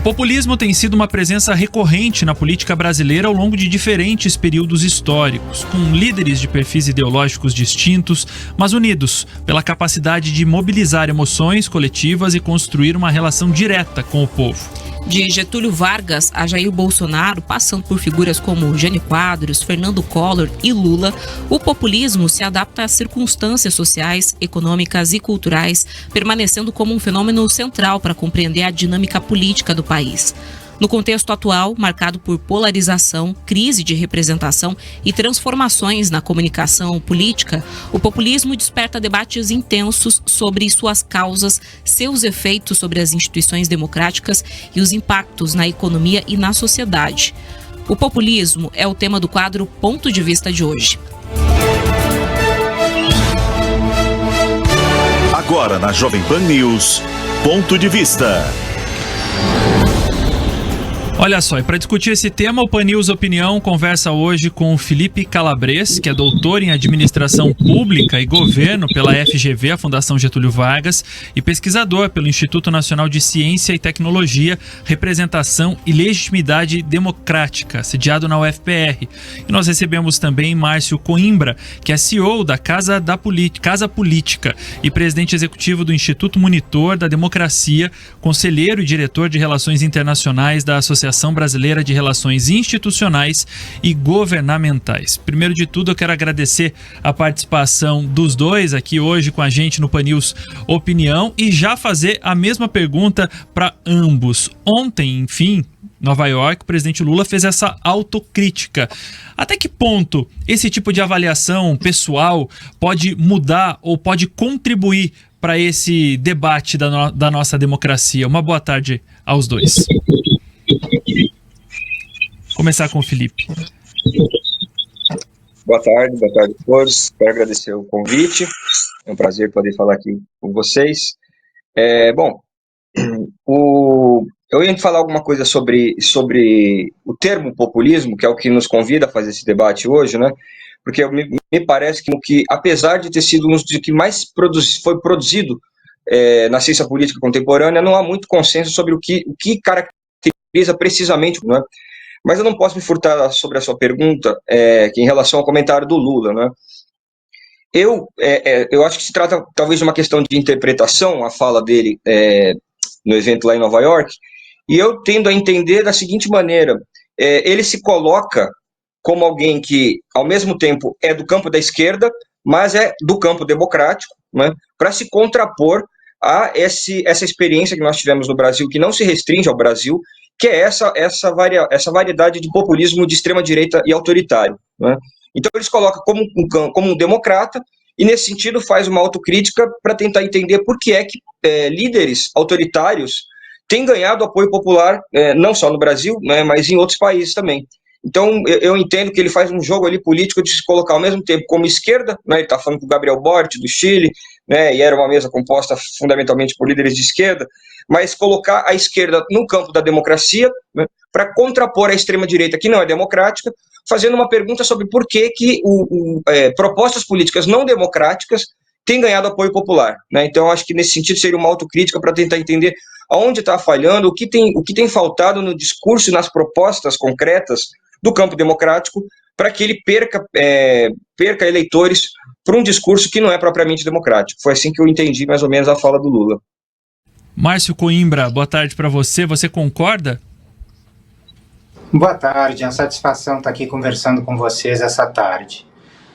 O populismo tem sido uma presença recorrente na política brasileira ao longo de diferentes períodos históricos, com líderes de perfis ideológicos distintos, mas unidos pela capacidade de mobilizar emoções coletivas e construir uma relação direta com o povo. De Getúlio Vargas a Jair Bolsonaro, passando por figuras como Jânio Quadros, Fernando Collor e Lula, o populismo se adapta às circunstâncias sociais, econômicas e culturais, permanecendo como um fenômeno central para compreender a dinâmica política do país. No contexto atual, marcado por polarização, crise de representação e transformações na comunicação política, o populismo desperta debates intensos sobre suas causas, seus efeitos sobre as instituições democráticas e os impactos na economia e na sociedade. O populismo é o tema do quadro Ponto de Vista de hoje. Agora na Jovem Pan News, Ponto de Vista. Olha só, e para discutir esse tema, o Pan News Opinião conversa hoje com o Felipe Calabres, que é doutor em Administração Pública e Governo pela FGV, a Fundação Getúlio Vargas, e pesquisador pelo Instituto Nacional de Ciência e Tecnologia, Representação e Legitimidade Democrática, sediado na UFPR. E nós recebemos também Márcio Coimbra, que é CEO da Casa Política e presidente executivo do Instituto Monitor da Democracia, conselheiro e diretor de Relações Internacionais da Associação Brasileira de Relações Institucionais e Governamentais. Primeiro de tudo, eu quero agradecer a participação dos dois aqui hoje com a gente no Pan News Opinião e já fazer a mesma pergunta para ambos. Ontem, enfim, Nova York, o presidente Lula fez essa autocrítica. Até que ponto esse tipo de avaliação pessoal pode mudar ou pode contribuir para esse debate da nossa democracia? Uma boa tarde aos dois. Começar com o Felipe. Boa tarde a todos. Quero agradecer o convite. É um prazer poder falar aqui com vocês. Eu ia falar alguma coisa sobre o termo populismo, que é o que nos convida a fazer esse debate hoje, né? Porque me parece que apesar de ter sido um dos que mais foi produzido na ciência política contemporânea, não há muito consenso sobre o que caracteriza precisamente, né? Mas eu não posso me furtar sobre a sua pergunta, que em relação ao comentário do Lula, né? Eu acho que se trata talvez de uma questão de interpretação, a fala dele no evento lá em Nova York, e eu tendo a entender da seguinte maneira: ele se coloca como alguém que, ao mesmo tempo, é do campo da esquerda, mas é do campo democrático, né, para se contrapor a essa experiência que nós tivemos no Brasil, que não se restringe ao Brasil, que é essa variedade de populismo de extrema-direita e autoritário, né? Então ele se coloca como um democrata e, nesse sentido, faz uma autocrítica para tentar entender por que é que líderes autoritários têm ganhado apoio popular, não só no Brasil, né, mas em outros países também. Então, eu entendo que ele faz um jogo ali político de se colocar ao mesmo tempo como esquerda, né, ele está falando com o Gabriel Boric, do Chile, né, e era uma mesa composta fundamentalmente por líderes de esquerda, mas colocar a esquerda no campo da democracia, né, para contrapor a extrema-direita, que não é democrática, fazendo uma pergunta sobre por que propostas políticas não democráticas têm ganhado apoio popular, né? Então, acho que nesse sentido seria uma autocrítica para tentar entender aonde está falhando, o que tem faltado no discurso e nas propostas concretas do campo democrático, para que ele perca eleitores por um discurso que não é propriamente democrático. Foi assim que eu entendi mais ou menos a fala do Lula. Márcio Coimbra, boa tarde para você. Você concorda? Boa tarde, é uma satisfação estar aqui conversando com vocês essa tarde.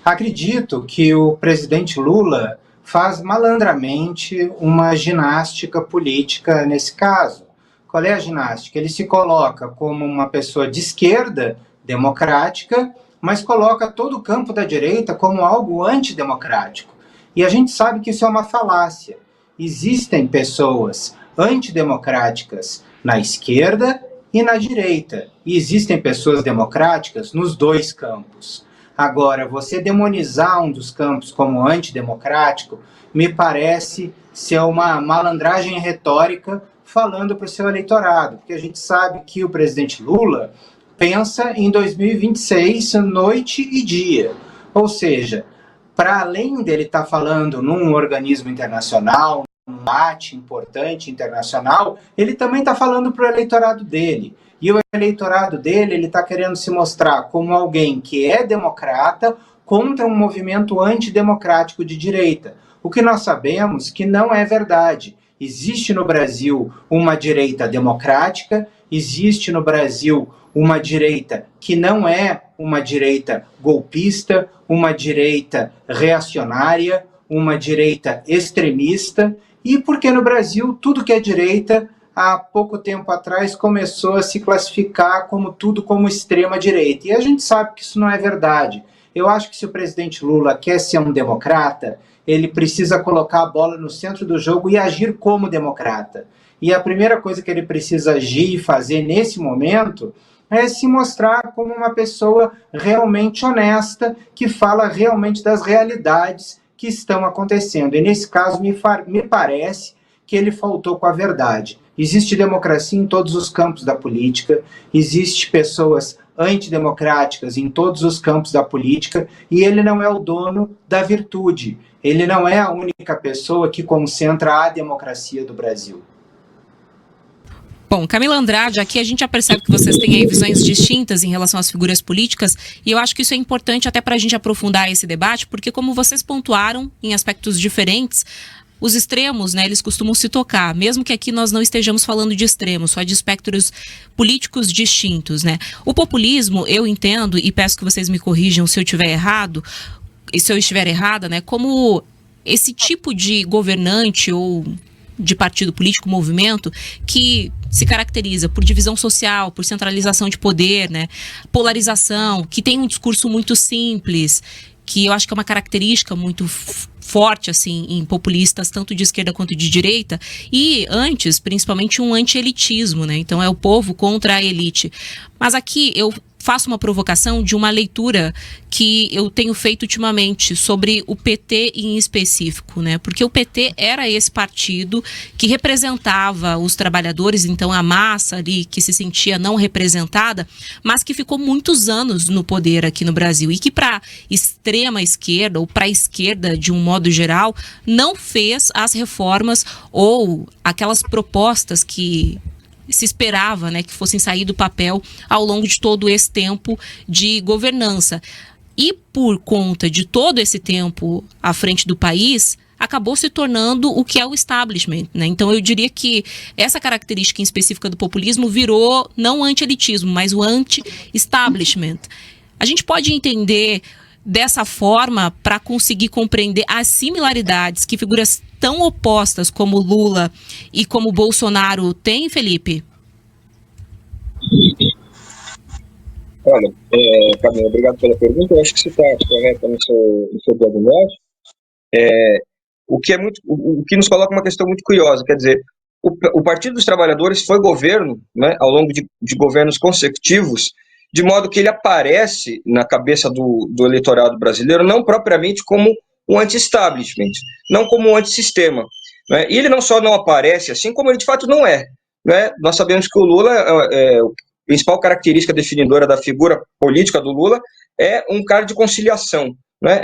Acredito que o presidente Lula faz malandramente uma ginástica política nesse caso. Qual é a ginástica? Ele se coloca como uma pessoa de esquerda, democrática, mas coloca todo o campo da direita como algo antidemocrático. E a gente sabe que isso é uma falácia. Existem pessoas antidemocráticas na esquerda e na direita. E existem pessoas democráticas nos dois campos. Agora, você demonizar um dos campos como antidemocrático me parece ser uma malandragem retórica falando para o seu eleitorado, porque a gente sabe que o presidente Lula pensa em 2026 noite e dia. Ou seja, para além dele estar falando num organismo internacional, debate importante internacional, ele também está falando para o eleitorado dele. E o eleitorado dele, ele está querendo se mostrar como alguém que é democrata contra um movimento antidemocrático de direita. O que nós sabemos que não é verdade. Existe no Brasil uma direita democrática, existe no Brasil uma direita que não é uma direita golpista, uma direita reacionária, uma direita extremista, e porque no Brasil tudo que é direita, há pouco tempo atrás, começou a se classificar como tudo como extrema-direita. E a gente sabe que isso não é verdade. Eu acho que se o presidente Lula quer ser um democrata, ele precisa colocar a bola no centro do jogo e agir como democrata. E a primeira coisa que ele precisa agir e fazer nesse momento é se mostrar como uma pessoa realmente honesta, que fala realmente das realidades que estão acontecendo. E nesse caso, me parece que ele faltou com a verdade. Existe democracia em todos os campos da política, existe pessoas antidemocráticas em todos os campos da política, e ele não é o dono da virtude. Ele não é a única pessoa que concentra a democracia do Brasil. Bom, Camila Andrade, aqui a gente já percebe que vocês têm aí visões distintas em relação às figuras políticas, e eu acho que isso é importante até para a gente aprofundar esse debate, porque como vocês pontuaram em aspectos diferentes, os extremos, né, eles costumam se tocar, mesmo que aqui nós não estejamos falando de extremos, só de espectros políticos distintos, né? O populismo, eu entendo, e peço que vocês me corrijam se eu estiver errado, e se eu estiver errada, né, como esse tipo de governante ou de partido político, movimento, que se caracteriza por divisão social, por centralização de poder, né, polarização, que tem um discurso muito simples, que eu acho que é uma característica muito forte, assim, em populistas, tanto de esquerda quanto de direita, e antes, principalmente, um anti-elitismo, né, então é o povo contra a elite. Mas aqui eu faço uma provocação de uma leitura que eu tenho feito ultimamente sobre o PT em específico, né? Porque o PT era esse partido que representava os trabalhadores, então a massa ali que se sentia não representada, mas que ficou muitos anos no poder aqui no Brasil e que para extrema esquerda ou para a esquerda de um modo geral não fez as reformas ou aquelas propostas que se esperava, né, que fossem sair do papel ao longo de todo esse tempo de governança. E por conta de todo esse tempo à frente do país, acabou se tornando o que é o establishment, né? Então eu diria que essa característica em específica do populismo virou não o anti-elitismo, mas o anti-establishment. A gente pode entender dessa forma para conseguir compreender as similaridades que figuras tão opostas como Lula e como Bolsonaro têm, Felipe? Olha, Camila, obrigado pela pergunta. Eu acho que você está correta no seu diagnóstico. O que nos coloca uma questão muito curiosa, quer dizer, o Partido dos Trabalhadores foi governo, né, ao longo de governos consecutivos, de modo que ele aparece na cabeça do eleitorado brasileiro não propriamente como um anti-establishment, não como um antissistema, né? E ele não só não aparece assim, como ele de fato não é, né? Nós sabemos que o Lula, a principal característica definidora da figura política do Lula é um cara de conciliação, né?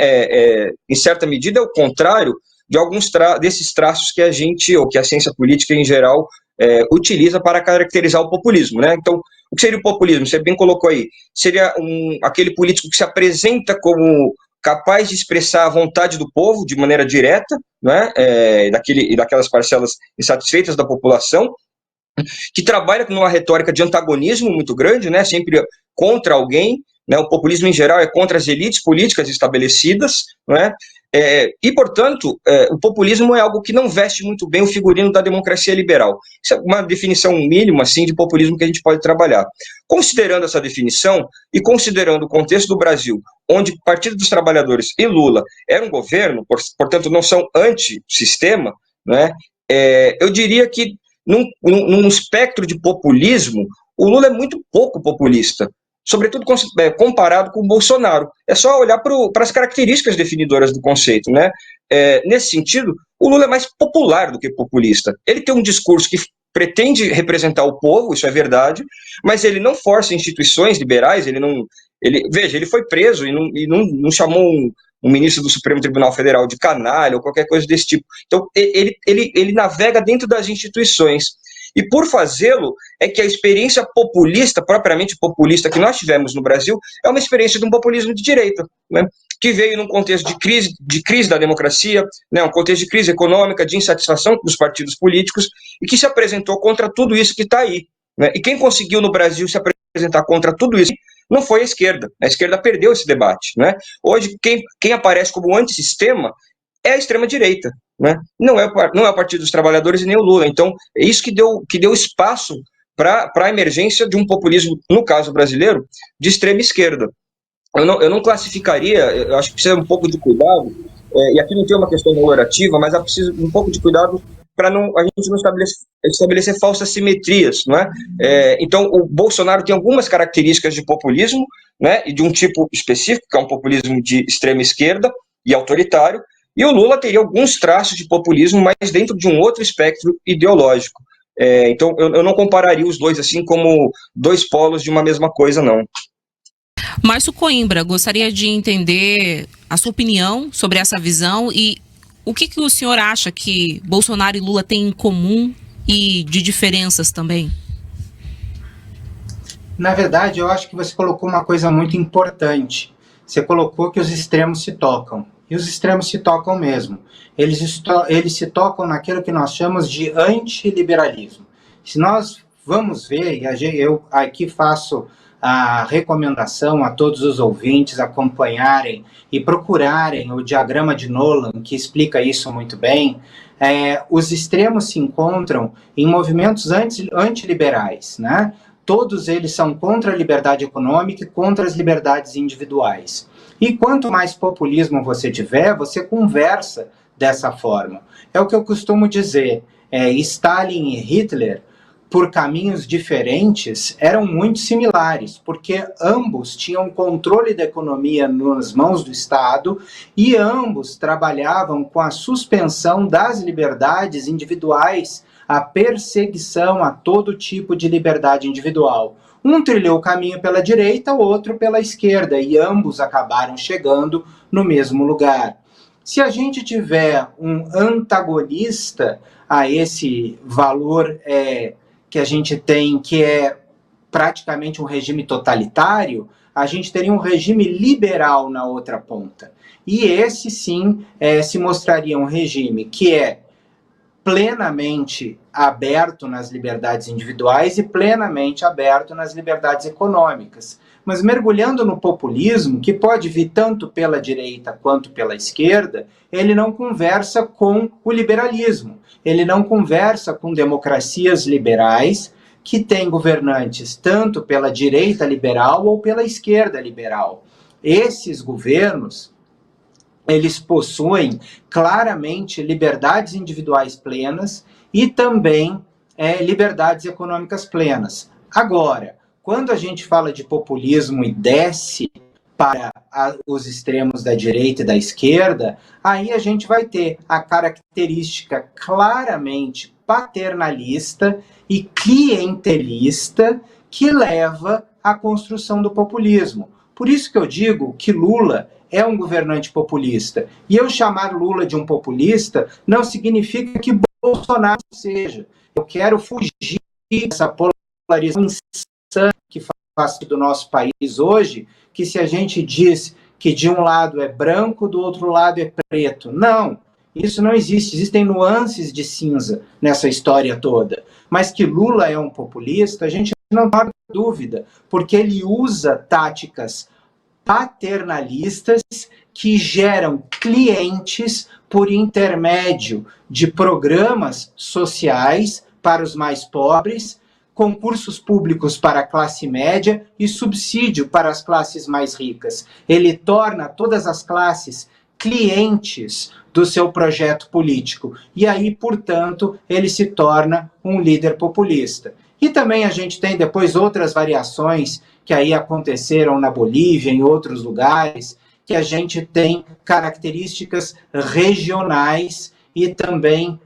Em certa medida é o contrário de alguns desses traços que a gente, ou que a ciência política em geral, utiliza para caracterizar o populismo, né? Então, o que seria o populismo? Você bem colocou aí. Seria aquele político que se apresenta como capaz de expressar a vontade do povo de maneira direta, né? Daquelas parcelas insatisfeitas da população, que trabalha com uma retórica de antagonismo muito grande, né? Sempre contra alguém, né? O populismo em geral é contra as elites políticas estabelecidas, né? E, portanto, o populismo é algo que não veste muito bem o figurino da democracia liberal. Isso é uma definição mínima, assim, de populismo que a gente pode trabalhar. Considerando essa definição e considerando o contexto do Brasil, onde o Partido dos Trabalhadores e Lula eram um governo, portanto, não são antissistema, né? Eu diria que, num espectro de populismo, o Lula é muito pouco populista, sobretudo comparado com o Bolsonaro. É só olhar para as características definidoras do conceito, né? Nesse sentido, o Lula é mais popular do que populista. Ele tem um discurso que pretende representar o povo, isso é verdade, mas ele não força instituições liberais, ele foi preso e não chamou um ministro do Supremo Tribunal Federal de canalha ou qualquer coisa desse tipo. Então, ele navega dentro das instituições. E por fazê-lo, é que a experiência populista, propriamente populista, que nós tivemos no Brasil, é uma experiência de um populismo de direita, né? Que veio num contexto de crise da democracia, né? Um contexto de crise econômica, de insatisfação dos partidos políticos, e que se apresentou contra tudo isso que está aí, né? E quem conseguiu no Brasil se apresentar contra tudo isso não foi a esquerda perdeu esse debate, né? Hoje, quem aparece como antissistema é a extrema-direita, né? Não é o Partido dos Trabalhadores e nem o Lula. Então, é isso que deu espaço para a emergência de um populismo, no caso brasileiro, de extrema esquerda. Eu não classificaria, eu acho que precisa um pouco de cuidado, e aqui não tem uma questão valorativa, mas precisa um pouco de cuidado para a gente não estabelecer falsas simetrias, não é? Então, o Bolsonaro tem algumas características de populismo, né, e de um tipo específico, que é um populismo de extrema esquerda e autoritário, e o Lula teria alguns traços de populismo, mas dentro de um outro espectro ideológico. Então, eu não compararia os dois assim como dois polos de uma mesma coisa, não. Márcio Coimbra, gostaria de entender a sua opinião sobre essa visão e o que o senhor acha que Bolsonaro e Lula têm em comum e de diferenças também? Na verdade, eu acho que você colocou uma coisa muito importante. Você colocou que os extremos se tocam. E os extremos se tocam mesmo. Eles se tocam naquilo que nós chamamos de antiliberalismo. Se nós vamos ver, e eu aqui faço a recomendação a todos os ouvintes acompanharem e procurarem o diagrama de Nolan, que explica isso muito bem, os extremos se encontram em movimentos antiliberais, né? Todos eles são contra a liberdade econômica e contra as liberdades individuais. E quanto mais populismo você tiver, você conversa dessa forma. É o que eu costumo dizer. Stalin e Hitler, por caminhos diferentes, eram muito similares, porque ambos tinham controle da economia nas mãos do Estado e ambos trabalhavam com a suspensão das liberdades individuais, a perseguição a todo tipo de liberdade individual. Um trilhou o caminho pela direita, o outro pela esquerda, e ambos acabaram chegando no mesmo lugar. Se a gente tiver um antagonista a esse valor que a gente tem, que é praticamente um regime totalitário, a gente teria um regime liberal na outra ponta. E esse, sim, se mostraria um regime que é plenamente aberto nas liberdades individuais e plenamente aberto nas liberdades econômicas. Mas mergulhando no populismo, que pode vir tanto pela direita quanto pela esquerda, ele não conversa com o liberalismo, ele não conversa com democracias liberais que têm governantes tanto pela direita liberal ou pela esquerda liberal. Esses governos, eles possuem claramente liberdades individuais plenas e também liberdades econômicas plenas. Agora, quando a gente fala de populismo e desce para os extremos da direita e da esquerda, aí a gente vai ter a característica claramente paternalista e clientelista que leva à construção do populismo. Por isso que eu digo que Lula é um governante populista. E eu chamar Lula de um populista não significa que Bolsonaro seja. Eu quero fugir dessa polarização insana que faz do nosso país hoje, que se a gente diz que de um lado é branco, do outro lado é preto. Não, isso não existe. Existem nuances de cinza nessa história toda. Mas que Lula é um populista, a gente não tem dúvida, porque ele usa táticas paternalistas que geram clientes por intermédio de programas sociais para os mais pobres, concursos públicos para a classe média e subsídio para as classes mais ricas. Ele torna todas as classes clientes do seu projeto político. E aí, portanto, ele se torna um líder populista. E também a gente tem depois outras variações que aí aconteceram na Bolívia, em outros lugares, que a gente tem características regionais e também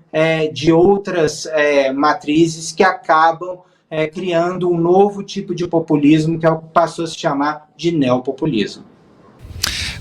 de outras matrizes que acabam criando um novo tipo de populismo que passou a se chamar de neopopulismo.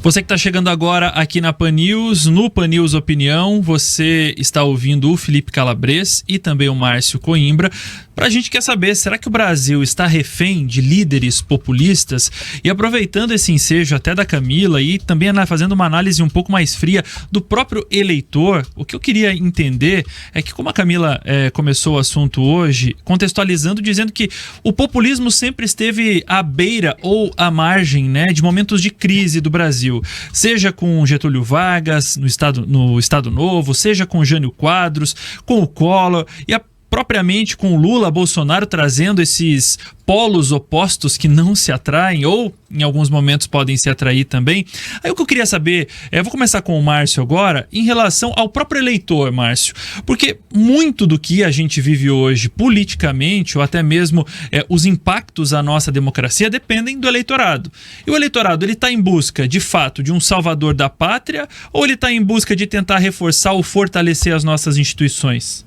Você que está chegando agora aqui na Pan News, no Pan News Opinião, você está ouvindo o Felipe Calabres e também o Márcio Coimbra. Pra gente quer saber, será que o Brasil está refém de líderes populistas? E aproveitando esse ensejo até da Camila e também fazendo uma análise um pouco mais fria do próprio eleitor, o que eu queria entender é que, como a Camila começou o assunto hoje, contextualizando, dizendo que o populismo sempre esteve à beira ou à margem, né, de momentos de crise do Brasil, seja com Getúlio Vargas no Estado Novo, seja com Jânio Quadros, com o Collor e propriamente com o Lula, Bolsonaro trazendo esses polos opostos que não se atraem ou em alguns momentos podem se atrair também. Aí o que eu queria saber, vou começar com o Márcio agora, em relação ao próprio eleitor, Márcio, porque muito do que a gente vive hoje politicamente ou até mesmo os impactos à nossa democracia dependem do eleitorado. E o eleitorado, ele está em busca, de fato, de um salvador da pátria ou ele está em busca de tentar reforçar ou fortalecer as nossas instituições?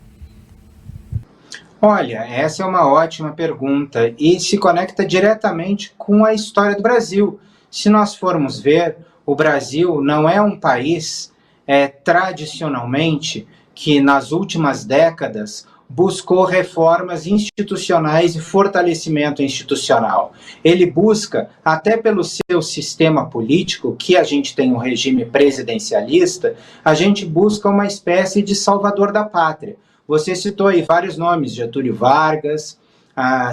Olha, essa é uma ótima pergunta e se conecta diretamente com a história do Brasil. Se nós formos ver, o Brasil não é um país tradicionalmente que nas últimas décadas buscou reformas institucionais e fortalecimento institucional. Ele busca, até pelo seu sistema político, que a gente tem um regime presidencialista, a gente busca uma espécie de salvador da pátria. Você citou aí vários nomes, Getúlio Vargas,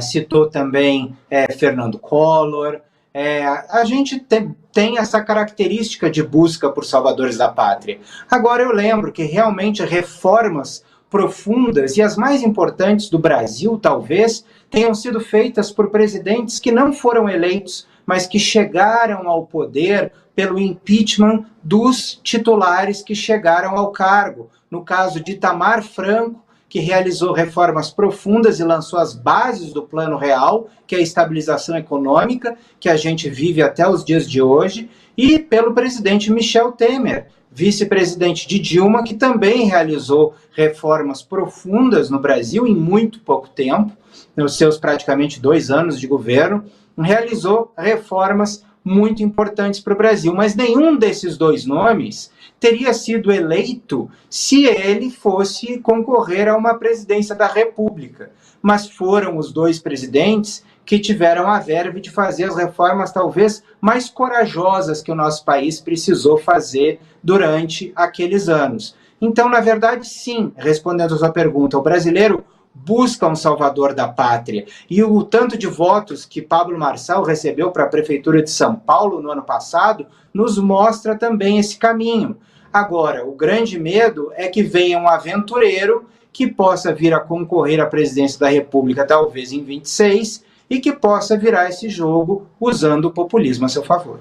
citou também Fernando Collor. A gente tem essa característica de busca por salvadores da pátria. Agora eu lembro que realmente reformas profundas e as mais importantes do Brasil, talvez, tenham sido feitas por presidentes que não foram eleitos, mas que chegaram ao poder pelo impeachment dos titulares que chegaram ao cargo. No caso de Itamar Franco, que realizou reformas profundas e lançou as bases do Plano Real, que é a estabilização econômica, que a gente vive até os dias de hoje, e pelo presidente Michel Temer, vice-presidente de Dilma, que também realizou reformas profundas no Brasil em muito pouco tempo, nos seus praticamente 2 anos de governo, realizou reformas muito importantes para o Brasil, mas nenhum desses 2 nomes teria sido eleito se ele fosse concorrer a uma presidência da República. Mas foram os 2 presidentes que tiveram a verve de fazer as reformas talvez mais corajosas que o nosso país precisou fazer durante aqueles anos. Então, na verdade, sim, respondendo a sua pergunta, o brasileiro busca um salvador da pátria. E o tanto de votos que Pablo Marçal recebeu para a Prefeitura de São Paulo no ano passado nos mostra também esse caminho. Agora, o grande medo é que venha um aventureiro que possa vir a concorrer à presidência da República, talvez em 26, e que possa virar esse jogo usando o populismo a seu favor.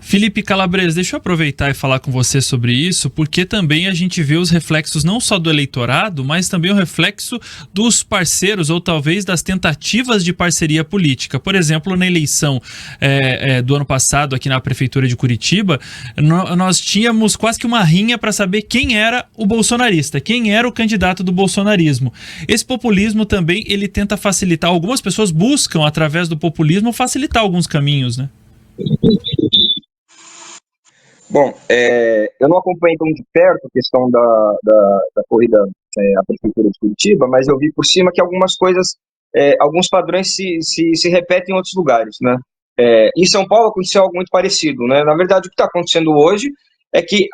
Felipe Calabres, deixa eu aproveitar e falar com você sobre isso, porque também a gente vê os reflexos não só do eleitorado, mas também o reflexo dos parceiros ou talvez das tentativas de parceria política. Por exemplo, na eleição do ano passado aqui na Prefeitura de Curitiba, nós tínhamos quase que uma rinha para saber quem era o bolsonarista, quem era o candidato do bolsonarismo. Esse populismo também, ele tenta facilitar, algumas pessoas buscam através do populismo facilitar alguns caminhos, né? Bom, eu não acompanhei tão de perto a questão da corrida à Prefeitura de Curitiba, mas eu vi por cima que algumas coisas, alguns padrões se repetem em outros lugares, né? Em São Paulo aconteceu algo muito parecido, né? Na verdade, o que está acontecendo hoje é que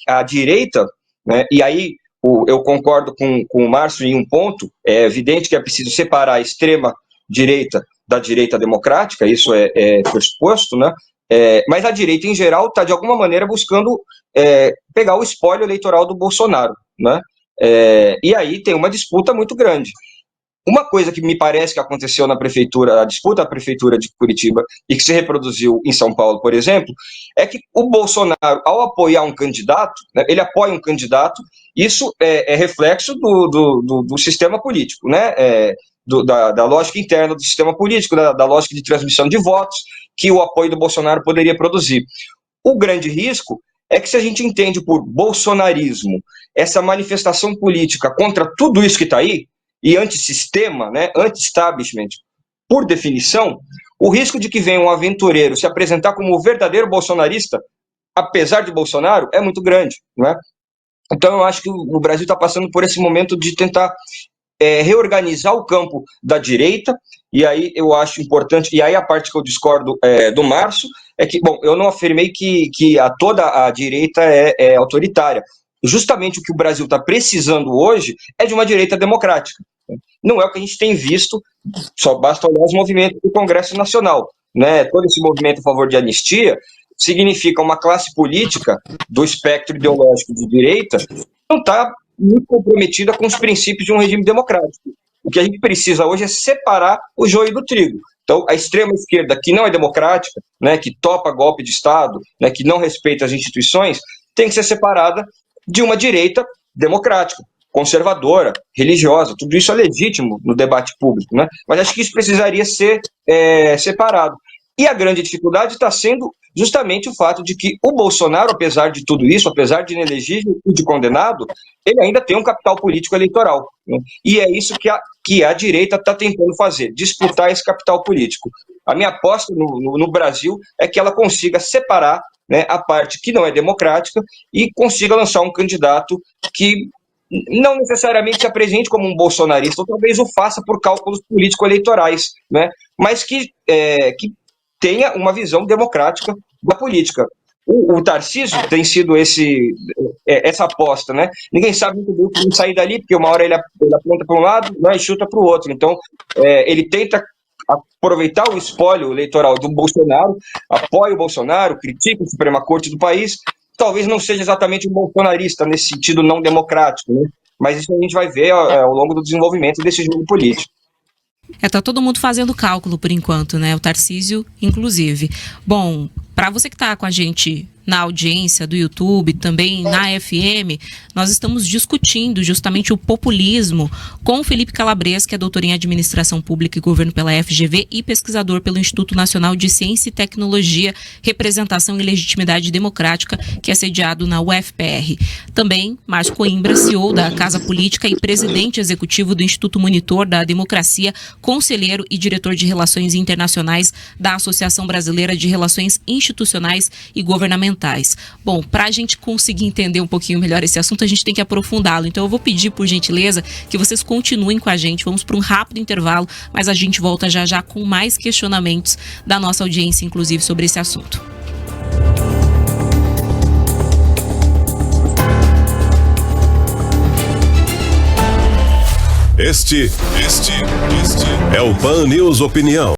a direita, né, e aí eu concordo com o Márcio em um ponto, é evidente que é preciso separar a extrema-direita da direita democrática, isso é pressuposto, né? Mas a direita, em geral, está, de alguma maneira, buscando pegar o espólio eleitoral do Bolsonaro, né? E aí tem uma disputa muito grande. Uma coisa que me parece que aconteceu na prefeitura, a disputa da prefeitura de Curitiba, e que se reproduziu em São Paulo, por exemplo, é que o Bolsonaro, ao apoiar um candidato, né, ele apoia um candidato, isso é reflexo do sistema político, né? Da lógica interna do sistema político, da lógica de transmissão de votos, que o apoio do Bolsonaro poderia produzir. O grande risco é que, se a gente entende por bolsonarismo essa manifestação política contra tudo isso que está aí, e antissistema, né, anti-establishment, por definição, o risco de que venha um aventureiro se apresentar como o verdadeiro bolsonarista apesar de Bolsonaro, é muito grande, né? Então eu acho que o Brasil está passando por esse momento de tentar reorganizar o campo da direita, e aí eu acho importante, e aí a parte que eu discordo do Márcio, é que, bom, eu não afirmei que toda a direita é autoritária. Justamente o que o Brasil está precisando hoje é de uma direita democrática. Não é o que a gente tem visto, só basta olhar os movimentos do Congresso Nacional, né? Todo esse movimento a favor de anistia significa uma classe política do espectro ideológico de direita que não está muito comprometida com os princípios de um regime democrático. O que a gente precisa hoje é separar o joio do trigo. Então, a extrema-esquerda, que não é democrática, né, que topa golpe de Estado, né, que não respeita as instituições, tem que ser separada de uma direita democrática, conservadora, religiosa. Tudo isso é legítimo no debate público, né? Mas acho que isso precisaria ser separado. E a grande dificuldade está sendo justamente o fato de que o Bolsonaro, apesar de tudo isso, apesar de inelegível e de condenado, ele ainda tem um capital político eleitoral, né? E é isso que a direita está tentando fazer, disputar esse capital político. A minha aposta no Brasil é que ela consiga separar, né, a parte que não é democrática e consiga lançar um candidato que não necessariamente se apresente como um bolsonarista, ou talvez o faça por cálculos político-eleitorais, né, mas que tenha uma visão democrática da política. O Tarcísio tem sido essa aposta, né? Ninguém sabe muito bem o que vai sair dali, porque uma hora ele aponta para um lado, né, e chuta para o outro. Então, ele tenta aproveitar o espólio eleitoral do Bolsonaro, apoia o Bolsonaro, critica a Suprema Corte do país. Talvez não seja exatamente um bolsonarista nesse sentido não democrático, né? Mas isso a gente vai ver ao longo do desenvolvimento desse jogo político. Tá todo mundo fazendo cálculo por enquanto, né? O Tarcísio, inclusive. Bom, para você que está com a gente na audiência do YouTube, também na FM, nós estamos discutindo justamente o populismo com o Felipe Calabres, que é doutor em Administração Pública e Governo pela FGV e pesquisador pelo Instituto Nacional de Ciência e Tecnologia, Representação e Legitimidade Democrática, que é sediado na UFPR. Também Márcio Coimbra, CEO da Casa Política e presidente executivo do Instituto Monitor da Democracia, conselheiro e diretor de Relações Internacionais da Associação Brasileira de Relações Institucionais e Governamentais. Bom, para a gente conseguir entender um pouquinho melhor esse assunto, a gente tem que aprofundá-lo. Então eu vou pedir, por gentileza, que vocês continuem com a gente. Vamos para um rápido intervalo, mas a gente volta já já com mais questionamentos da nossa audiência, inclusive, sobre esse assunto. Este é o Pan News Opinião.